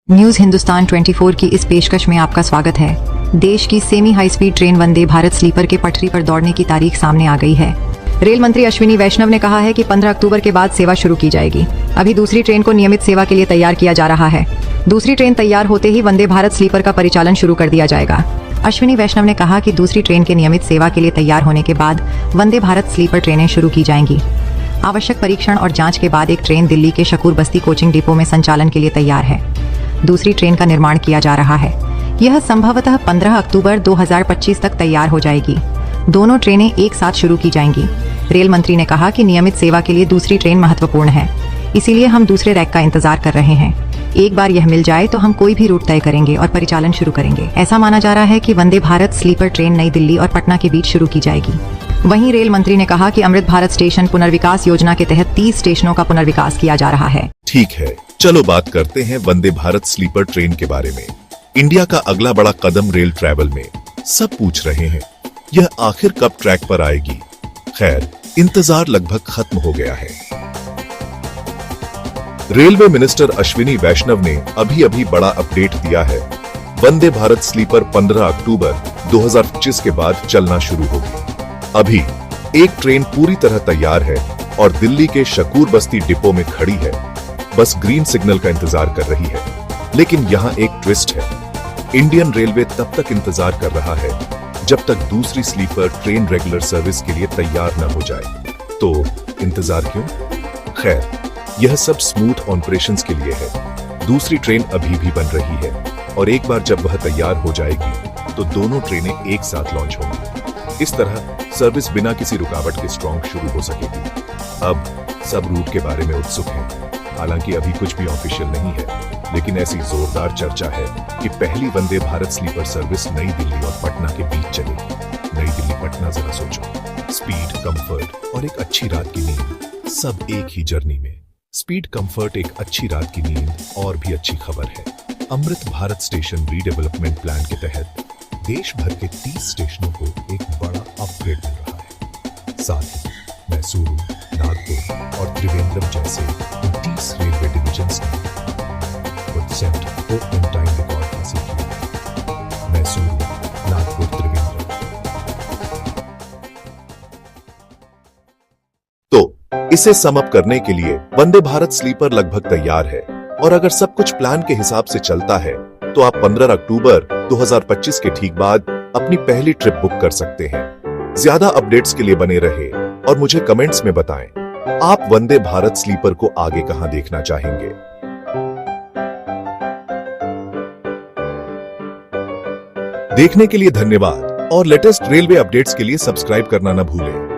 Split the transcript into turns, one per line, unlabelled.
News Hindustan 24 की इस पेशकश में आपका स्वागत है। देश की semi high speed train Vande Bharat sleeper के पटरी पर दौड़ने की तारीख सामने आ गई है। रेल मंत्री अश्विनी वैष्णव ने कहा है कि 15 अक्टूबर के बाद सेवा शुरू की जाएगी। अभी दूसरी ट्रेन को नियमित सेवा के लिए तैयार किया जा रहा है। दूसरी ट्रेन तैयार होते ही वंदे भारत स्लीपर का परिचालन शुरू कर दिया जाएगा। अश्विनी वैष्णव ने कहा कि दूसरी ट्रेन के नियमित सेवा के लिए तैयार होने के बाद वंदे भारत स्लीपर ट्रेनें शुरू की जाएंगी। आवश्यक परीक्षण और जांच के बाद एक ट्रेन दिल्ली के शकूर बस्ती कोचिंग डिपो में संचालन के लिए तैयार है। दूसरी ट्रेन का निर्माण किया जा रहा है। यह संभवतः 15 अक्टूबर 2025 तक तैयार हो जाएगी। दोनों ट्रेनें एक साथ शुरू की जाएंगी। रेल मंत्री ने कहा कि नियमित सेवा के लिए दूसरी ट्रेन महत्वपूर्ण है, इसीलिए हम दूसरे रैक का इंतजार कर रहे हैं। एक बार यह मिल जाए तो हम कोई भी रूट तय करेंगे और परिचालन शुरू करेंगे। ऐसा माना जा रहा है कि वंदे भारत स्लीपर ट्रेन नई दिल्ली और पटना के बीच शुरू की जाएगी। वहीं रेल मंत्री ने कहा कि अमृत भारत स्टेशन पुनर्विकास योजना के तहत 30 स्टेशनों का पुनर्विकास किया जा रहा है।
ठीक है, चलो बात करते हैं वंदे भारत स्लीपर ट्रेन के बारे में। इंडिया का अगला बड़ा कदम रेल ट्रैवल में। सब पूछ रहे हैं यह आखिर कब ट्रैक पर आएगी। खैर, इंतजार लगभग खत्म हो गया है। रेलवे मिनिस्टर अश्विनी वैष्णव ने अभी बड़ा अपडेट दिया है। वंदे भारत स्लीपर 15 अक्टूबर 2025 के बाद चलना शुरू होगी। अभी एक ट्रेन पूरी तरह तैयार है और दिल्ली के शकूर बस्ती डिपो में खड़ी है, बस ग्रीन सिग्नल का इंतजार कर रही है। लेकिन यहाँ एक ट्विस्ट है। इंडियन रेलवे तब तक इंतजार कर रहा है जब तक दूसरी स्लीपर ट्रेन रेगुलर सर्विस के लिए तैयार न हो जाए। तो इंतजार क्यों? खैर, यह सब स्मूथ ऑपरेशंस के लिए है। दूसरी ट्रेन अभी भी बन रही है और एक बार जब वह तैयार हो जाएगी तो दोनों ट्रेनें एक साथ लॉन्च होंगी। इस तरह सर्विस बिना किसी रुकावट के स्ट्रॉन्ग शुरू हो सकेगी। अब सब रूट के बारे में उत्सुक हैं। हालांकि अभी कुछ भी ऑफिशियल नहीं है, लेकिन ऐसी जोरदार चर्चा है कि पहली वंदे भारत स्लीपर सर्विस नई दिल्ली और पटना के बीच चलेगी। नई दिल्ली पटना, जरा सोचो। स्पीड, कंफर्ट और एक अच्छी रात की नींद, सब एक ही जर्नी में। स्पीड, कंफर्ट, एक अच्छी रात की नींद और भी अच्छी खबर है। Amrit Bharat station redevelopment plan के तहत देश भर के 30 स्टेशनों को एक बड़ा अपग्रेड मिल रहा है। साथ ही मैसूरू, नागपुर और त्रिवेंद्रम जैसे 29 रेलवे डिविजन्स ने % को इन टाइम रिकॉर्ड हासिल किया। मैसूरू, नागपुर, त्रिवेंद्रम। तो इसे सम अप करने के लिए वंदे भारत स्लीपर लगभग तैयार है और अगर सब कुछ प्लान के हिसाब से चलता है तो आप 15 अक्टूबर 2025 के ठीक बाद अपनी पहली ट्रिप बुक कर सकते हैं। ज्यादा अपडेट्स के लिए बने रहे और मुझे कमेंट्स में बताएं, आप वंदे भारत स्लीपर को आगे कहां देखना चाहेंगे। देखने के लिए धन्यवाद और लेटेस्ट रेलवे अपडेट्स के लिए सब्सक्राइब करना न भूलें।